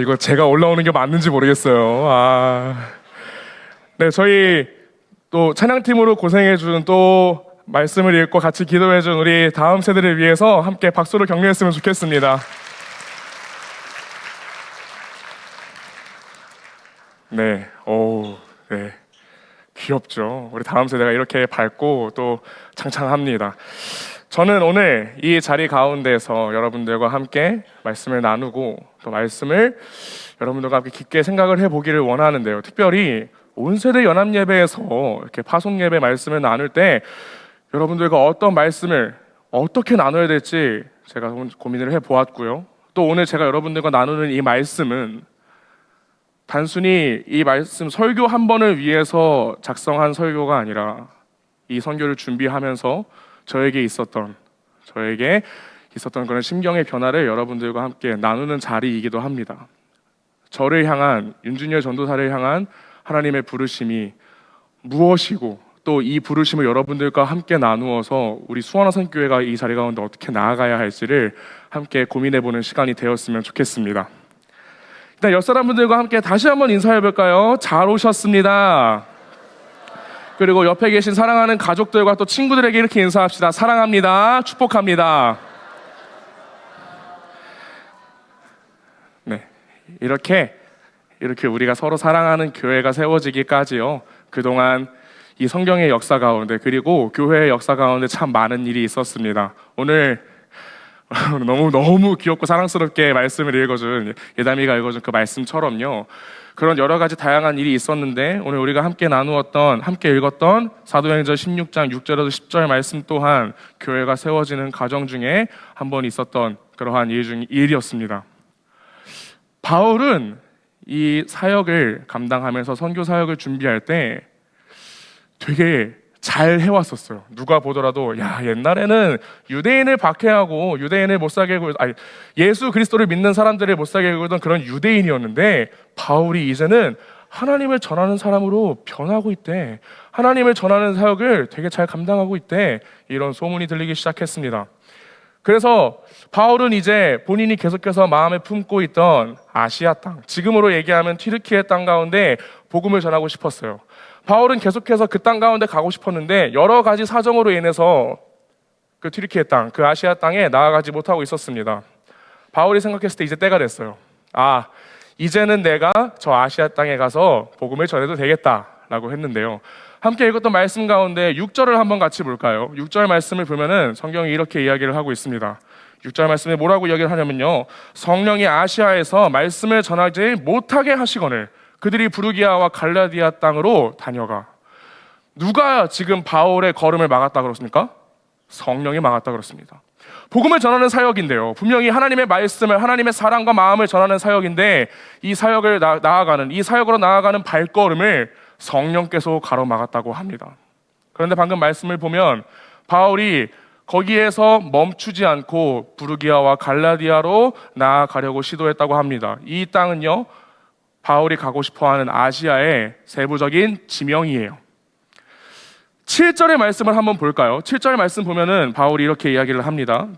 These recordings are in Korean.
이거 제가 올라오는 게 맞는지 모르겠어요. 네, 저희 또 찬양팀으로 고생해준 또 말씀을 읽고 같이 기도해준 우리 다음 세대를 위해서 함께 박수로 격려했으면 좋겠습니다. 네, 네. 귀엽죠. 우리 다음 세대가 이렇게 밝고 또 창창합니다. 저는 오늘 이 자리 가운데서 여러분들과 함께 말씀을 나누고 또 말씀을 여러분들과 함께 깊게 생각을 해보기를 원하는데요. 특별히 온 세대 연합 예배에서 이렇게 파송 예배 말씀을 나눌 때 여러분들과 어떤 말씀을 어떻게 나눠야 될지 제가 고민을 해보았고요. 또 오늘 제가 여러분들과 나누는 이 말씀은 단순히 이 말씀 설교 한 번을 위해서 작성한 설교가 아니라 이 선교를 준비하면서 저에게 있었던 그런 심경의 변화를 여러분들과 함께 나누는 자리이기도 합니다. 저를 향한, 윤준열 전도사를 향한 하나님의 부르심이 무엇이고 또 이 부르심을 여러분들과 함께 나누어서 우리 수원화선교회가 이 자리 가운데 어떻게 나아가야 할지를 함께 고민해보는 시간이 되었으면 좋겠습니다. 일단 옆 사람분들과 함께 다시 한번 인사해볼까요? 잘 오셨습니다. 그리고 옆에 계신 사랑하는 가족들과 또 친구들에게 이렇게 인사합시다. 사랑합니다. 축복합니다. 네, 이렇게 우리가 서로 사랑하는 교회가 세워지기까지요, 그동안 이 성경의 역사 가운데 그리고 교회의 역사 가운데 참 많은 일이 있었습니다. 오늘 너무 귀엽고 사랑스럽게 말씀을 읽어준 예담이가 읽어준 그 말씀처럼요, 그런 여러 가지 다양한 일이 있었는데 오늘 우리가 함께 읽었던 사도행전 16장 6절에서 10절 말씀 또한 교회가 세워지는 과정 중에 한 번 있었던 그러한 일이었습니다. 바울은 이 사역을 감당하면서 선교 사역을 준비할 때 되게 잘 해왔었어요. 누가 보더라도 옛날에는 유대인을 박해하고 유대인을 못 사게 굴 예수 그리스도를 믿는 사람들을 못 사게 굴던 그런 유대인이었는데 바울이 이제는 하나님을 전하는 사람으로 변하고 있대. 하나님을 전하는 사역을 되게 잘 감당하고 있대. 이런 소문이 들리기 시작했습니다. 그래서 바울은 이제 본인이 계속해서 마음에 품고 있던 아시아 땅, 지금으로 얘기하면 튀르키예 땅 가운데 복음을 전하고 싶었어요. 바울은 계속해서 그 땅 가운데 가고 싶었는데 여러 가지 사정으로 인해서 그 튀르키예 땅, 그 아시아 땅에 나아가지 못하고 있었습니다. 바울이 생각했을 때 이제 때가 됐어요. 이제는 내가 저 아시아 땅에 가서 복음을 전해도 되겠다라고 했는데요. 함께 읽었던 말씀 가운데 6절을 한번 같이 볼까요? 6절 말씀을 보면은 성경이 이렇게 이야기를 하고 있습니다. 6절 말씀에 뭐라고 이야기를 하냐면요, 성령이 아시아에서 말씀을 전하지 못하게 하시거늘 그들이 부르기아와 갈라디아 땅으로 다녀가. 누가 지금 바울의 걸음을 막았다 그렇습니까? 성령이 막았다 그렇습니다. 복음을 전하는 사역인데요, 분명히 하나님의 말씀을, 하나님의 사랑과 마음을 전하는 사역인데 이 사역을 이 사역으로 나아가는 발걸음을 성령께서 가로막았다고 합니다. 그런데 방금 말씀을 보면 바울이 거기에서 멈추지 않고 부르기아와 갈라디아로 나아가려고 시도했다고 합니다. 이 땅은요, 바울이 가고 싶어하는 아시아의 세부적인 지명이에요. 7절의 말씀을 한번 볼까요? 7절 말씀 보면은 바울이 이렇게 이야기를 합니다.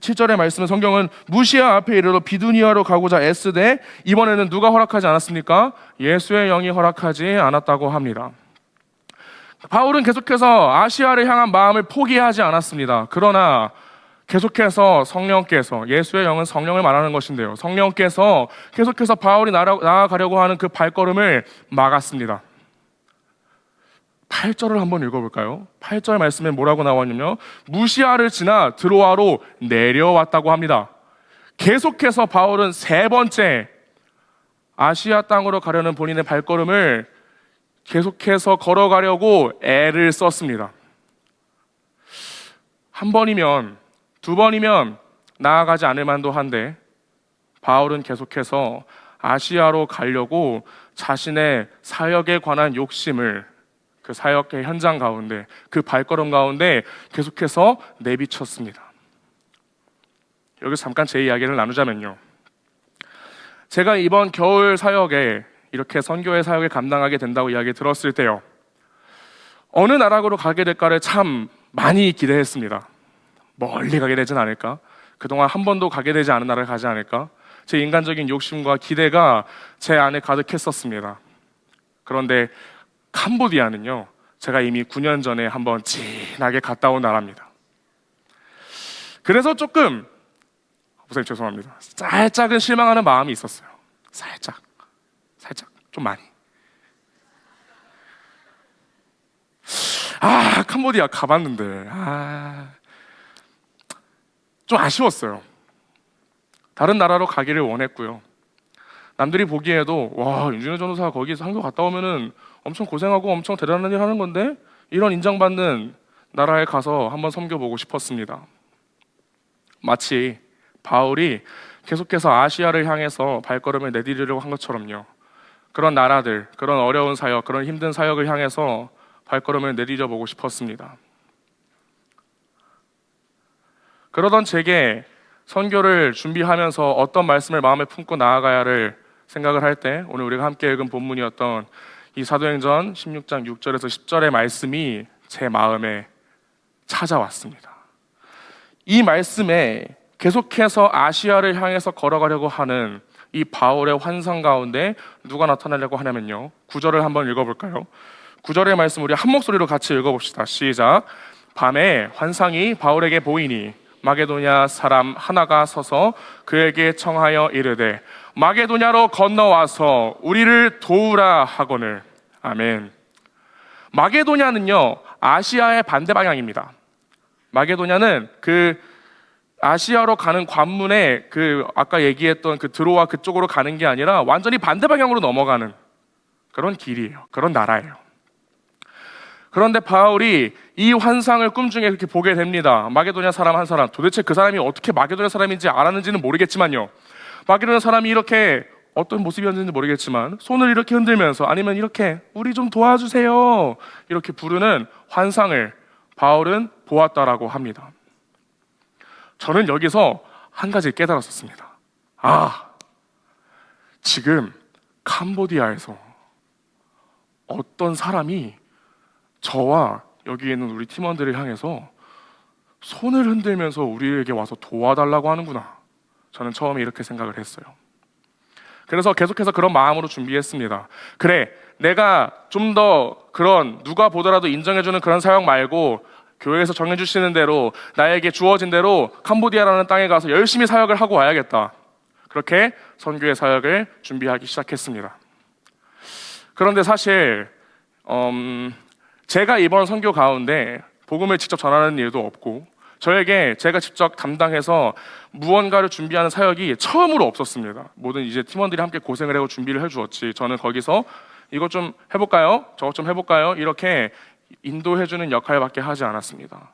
7절의 말씀은 성경은 무시아 앞에 이르러 비두니아로 가고자 애쓰되 이번에는 누가 허락하지 않았습니까? 예수의 영이 허락하지 않았다고 합니다. 바울은 계속해서 아시아를 향한 마음을 포기하지 않았습니다. 그러나 계속해서 성령께서, 예수의 영은 성령을 말하는 것인데요, 성령께서 계속해서 바울이 나아가려고 하는 그 발걸음을 막았습니다. 8절을 한번 읽어볼까요? 8절 말씀에 뭐라고 나왔냐면요, 무시아를 지나 드로아로 내려왔다고 합니다. 계속해서 바울은 세 번째 아시아 땅으로 가려는 본인의 발걸음을 계속해서 걸어가려고 애를 썼습니다. 한 번이면, 두 번이면 나아가지 않을 만도 한데 바울은 계속해서 아시아로 가려고 자신의 사역에 관한 욕심을 그 사역의 현장 가운데, 그 발걸음 가운데 계속해서 내비쳤습니다. 여기서 잠깐 제 이야기를 나누자면요, 제가 이번 겨울 사역에 이렇게 선교의 사역을 감당하게 된다고 이야기 들었을 때요, 어느 나라로 가게 될까를 참 많이 기대했습니다. 멀리 가게 되진 않을까? 그동안 한 번도 가게 되지 않은 나라를 가지 않을까? 제 인간적인 욕심과 기대가 제 안에 가득했었습니다. 그런데 캄보디아는요, 제가 이미 9년 전에 한번 진하게 갔다 온 나라입니다. 그래서 조금, 목사님 죄송합니다, 살짝은 실망하는 마음이 있었어요. 살짝 좀 많이. 캄보디아 가봤는데 좀 아쉬웠어요. 다른 나라로 가기를 원했고요. 남들이 보기에도 와, 윤준호 전도사가 거기서 선교 갔다 오면은 엄청 고생하고 엄청 대단한 일 하는 건데, 이런 인정받는 나라에 가서 한번 섬겨보고 싶었습니다. 마치 바울이 계속해서 아시아를 향해서 발걸음을 내디디려고 한 것처럼요. 그런 나라들, 그런 어려운 사역, 그런 힘든 사역을 향해서 발걸음을 내디뎌 보고 싶었습니다. 그러던 제게 선교를 준비하면서 어떤 말씀을 마음에 품고 나아가야를 생각을 할 때, 오늘 우리가 함께 읽은 본문이었던 이 사도행전 16장 6절에서 10절의 말씀이 제 마음에 찾아왔습니다. 이 말씀에 계속해서 아시아를 향해서 걸어가려고 하는 이 바울의 환상 가운데 누가 나타나려고 하냐면요, 9절을 한번 읽어볼까요? 9절의 말씀 우리 한 목소리로 같이 읽어봅시다. 시작. 밤에 환상이 바울에게 보이니 마게도냐 사람 하나가 서서 그에게 청하여 이르되 마게도냐로 건너와서 우리를 도우라 하거늘. 아멘. 마게도냐는요, 아시아의 반대 방향입니다. 마게도냐는 그 아시아로 가는 관문에 아까 얘기했던 그 드로아 그쪽으로 가는 게 아니라 완전히 반대 방향으로 넘어가는 그런 길이에요. 그런 나라예요. 그런데 바울이 이 환상을 꿈중에 이렇게 보게 됩니다. 마게도냐 사람 한 사람, 도대체 그 사람이 어떻게 마게도냐 사람인지 알았는지는 모르겠지만요, 마게도냐 사람이 이렇게 어떤 모습이었는지 모르겠지만 손을 이렇게 흔들면서, 아니면 이렇게 우리 좀 도와주세요, 이렇게 부르는 환상을 바울은 보았다라고 합니다. 저는 여기서 한 가지 깨달았었습니다. 지금 캄보디아에서 어떤 사람이 저와 여기 있는 우리 팀원들을 향해서 손을 흔들면서 우리에게 와서 도와달라고 하는구나. 저는 처음에 이렇게 생각을 했어요. 그래서 계속해서 그런 마음으로 준비했습니다. 그래, 내가 좀 더 그런 누가 보더라도 인정해주는 그런 사역 말고 교회에서 정해주시는 대로, 나에게 주어진 대로 캄보디아라는 땅에 가서 열심히 사역을 하고 와야겠다. 그렇게 선교의 사역을 준비하기 시작했습니다. 그런데 사실 제가 이번 선교 가운데 복음을 직접 전하는 일도 없고, 저에게 제가 직접 담당해서 무언가를 준비하는 사역이 처음으로 없었습니다. 모든 이제 팀원들이 함께 고생을 하고 준비를 해주었지, 저는 거기서 이것 좀 해볼까요? 저것 좀 해볼까요? 이렇게 인도해주는 역할밖에 하지 않았습니다.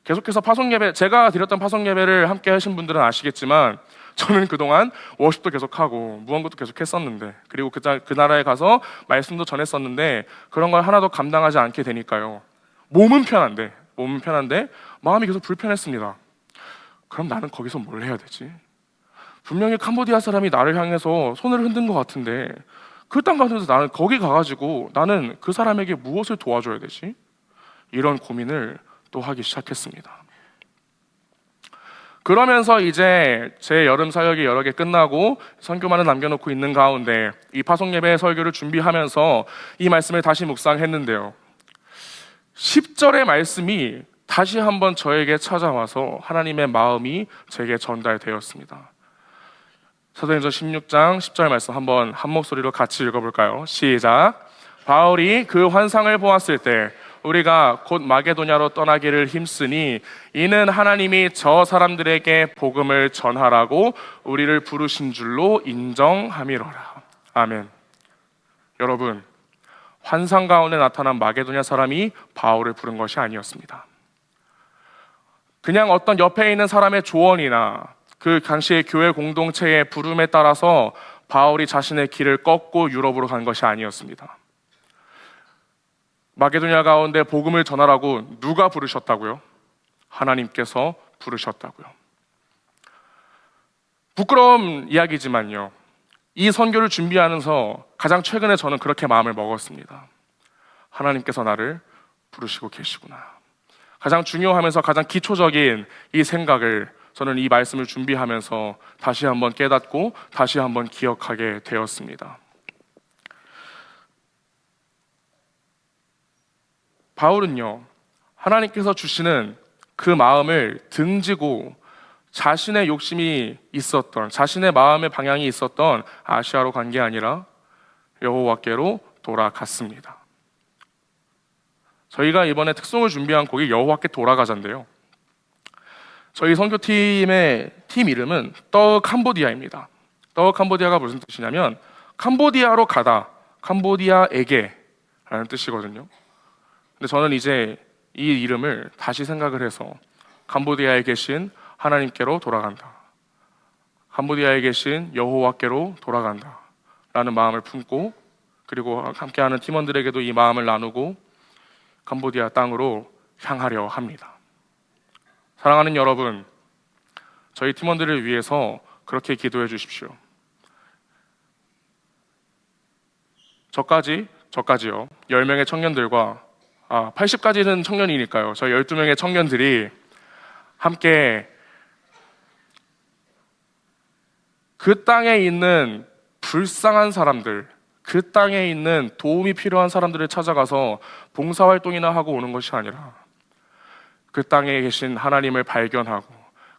계속해서 파송예배, 제가 드렸던 파송예배를 함께 하신 분들은 아시겠지만, 저는 그동안 워십도 계속하고 무언가도 계속 했었는데, 그리고 그 나라에 가서 말씀도 전했었는데, 그런 걸 하나도 감당하지 않게 되니까요, 몸은 편한데 마음이 계속 불편했습니다. 그럼 나는 거기서 뭘 해야 되지? 분명히 캄보디아 사람이 나를 향해서 손을 흔든 것 같은데, 그 땅 가면서 나는 거기 가가지고 나는 그 사람에게 무엇을 도와줘야 되지? 이런 고민을 또 하기 시작했습니다. 그러면서 이제 제 여름 사역이 여러 개 끝나고 선교만을 남겨놓고 있는 가운데 이 파송예배 설교를 준비하면서 이 말씀을 다시 묵상했는데요, 10절의 말씀이 다시 한번 저에게 찾아와서 하나님의 마음이 제게 전달되었습니다. 사도행전 16장 10절 말씀 한번 한 목소리로 같이 읽어볼까요? 시작. 바울이 그 환상을 보았을 때 우리가 곧 마게도냐로 떠나기를 힘쓰니 이는 하나님이 저 사람들에게 복음을 전하라고 우리를 부르신 줄로 인정함이로라. 아멘. 여러분, 환상 가운데 나타난 마게도냐 사람이 바울을 부른 것이 아니었습니다. 그냥 어떤 옆에 있는 사람의 조언이나 그 당시의 교회 공동체의 부름에 따라서 바울이 자신의 길을 꺾고 유럽으로 간 것이 아니었습니다. 마게도냐 가운데 복음을 전하라고 누가 부르셨다고요? 하나님께서 부르셨다고요. 부끄러운 이야기지만요, 이 선교를 준비하면서 가장 최근에 저는 그렇게 마음을 먹었습니다. 하나님께서 나를 부르시고 계시구나. 가장 중요하면서 가장 기초적인 이 생각을 저는 이 말씀을 준비하면서 다시 한번 깨닫고 다시 한번 기억하게 되었습니다. 바울은요, 하나님께서 주시는 그 마음을 등지고 자신의 욕심이 있었던, 자신의 마음의 방향이 있었던 아시아로 간 게 아니라 여호와께로 돌아갔습니다. 저희가 이번에 특송을 준비한 곡이 여호와께 돌아가자인데요, 저희 선교팀의 팀 이름은 더 캄보디아입니다. 더 캄보디아가 무슨 뜻이냐면 캄보디아로 가다, 캄보디아에게 라는 뜻이거든요. 근데 저는 이제 이 이름을 다시 생각을 해서 캄보디아에 계신 하나님께로 돌아간다, 캄보디아에 계신 여호와께로 돌아간다 라는 마음을 품고, 그리고 함께하는 팀원들에게도 이 마음을 나누고 캄보디아 땅으로 향하려 합니다. 사랑하는 여러분, 저희 팀원들을 위해서 그렇게 기도해 주십시오. 저까지요 10명의 청년들과 80까지는 청년이니까요, 저희 12명의 청년들이 함께 그 땅에 있는 불쌍한 사람들, 그 땅에 있는 도움이 필요한 사람들을 찾아가서 봉사활동이나 하고 오는 것이 아니라 그 땅에 계신 하나님을 발견하고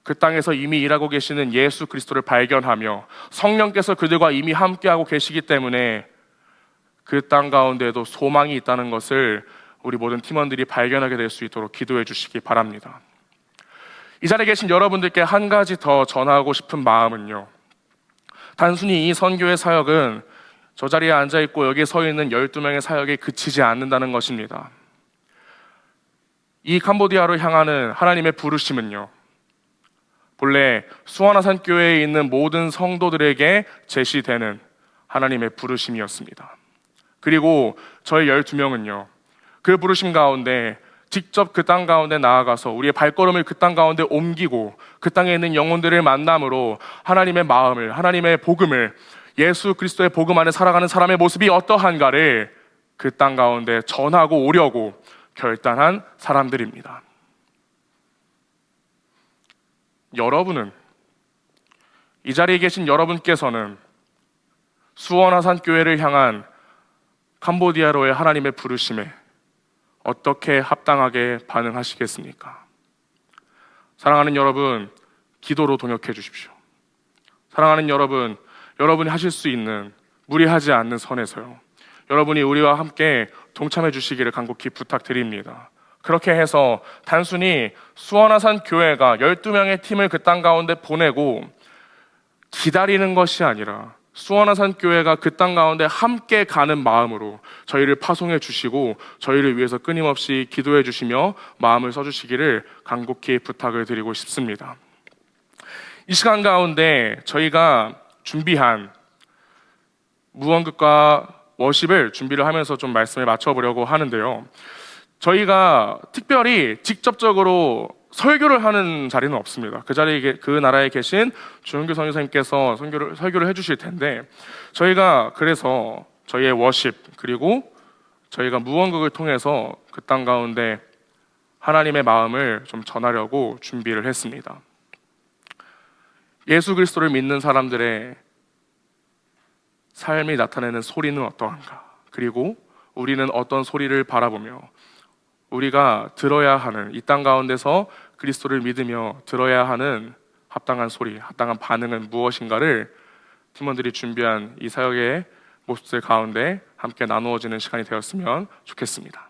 그 땅에서 이미 일하고 계시는 예수 그리스도를 발견하며 성령께서 그들과 이미 함께하고 계시기 때문에 그 땅 가운데에도 소망이 있다는 것을 우리 모든 팀원들이 발견하게 될 수 있도록 기도해 주시기 바랍니다. 이 자리에 계신 여러분들께 한 가지 더 전하고 싶은 마음은요, 단순히 이 선교의 사역은 저 자리에 앉아있고 여기에 서 있는 12명의 사역에 그치지 않는다는 것입니다. 이 캄보디아로 향하는 하나님의 부르심은요, 본래 수완화산 교회에 있는 모든 성도들에게 제시되는 하나님의 부르심이었습니다. 그리고 저희 12명은요, 그 부르심 가운데 직접 그 땅 가운데 나아가서 우리의 발걸음을 그 땅 가운데 옮기고 그 땅에 있는 영혼들을 만남으로 하나님의 마음을, 하나님의 복음을, 예수 그리스도의 복음 안에 살아가는 사람의 모습이 어떠한가를 그 땅 가운데 전하고 오려고 결단한 사람들입니다. 여러분은, 이 자리에 계신 여러분께서는 수원화산 교회를 향한 캄보디아로의 하나님의 부르심에 어떻게 합당하게 반응하시겠습니까? 사랑하는 여러분, 기도로 동역해 주십시오. 사랑하는 여러분, 여러분이 하실 수 있는 무리하지 않는 선에서요, 여러분이 우리와 함께 동참해 주시기를 간곡히 부탁드립니다. 그렇게 해서 단순히 수원화산 교회가 12명의 팀을 그 땅 가운데 보내고 기다리는 것이 아니라 수원화산 교회가 그 땅 가운데 함께 가는 마음으로 저희를 파송해 주시고 저희를 위해서 끊임없이 기도해 주시며 마음을 써주시기를 간곡히 부탁을 드리고 싶습니다. 이 시간 가운데 저희가 준비한 무언극과 워십을 준비를 하면서 좀 말씀을 맞춰보려고 하는데요, 저희가 특별히 직접적으로 설교를 하는 자리는 없습니다. 그 자리에, 그 나라에 계신 주은규 선생님께서 설교를 해주실 텐데, 저희가 그래서 저희의 워십 그리고 저희가 무언극을 통해서 그 땅 가운데 하나님의 마음을 좀 전하려고 준비를 했습니다. 예수 그리스도를 믿는 사람들의 삶이 나타내는 소리는 어떠한가, 그리고 우리는 어떤 소리를 바라보며 우리가 들어야 하는, 이 땅 가운데서 그리스도를 믿으며 들어야 하는 합당한 소리, 합당한 반응은 무엇인가를 팀원들이 준비한 이 사역의 모습들 가운데 함께 나누어지는 시간이 되었으면 좋겠습니다.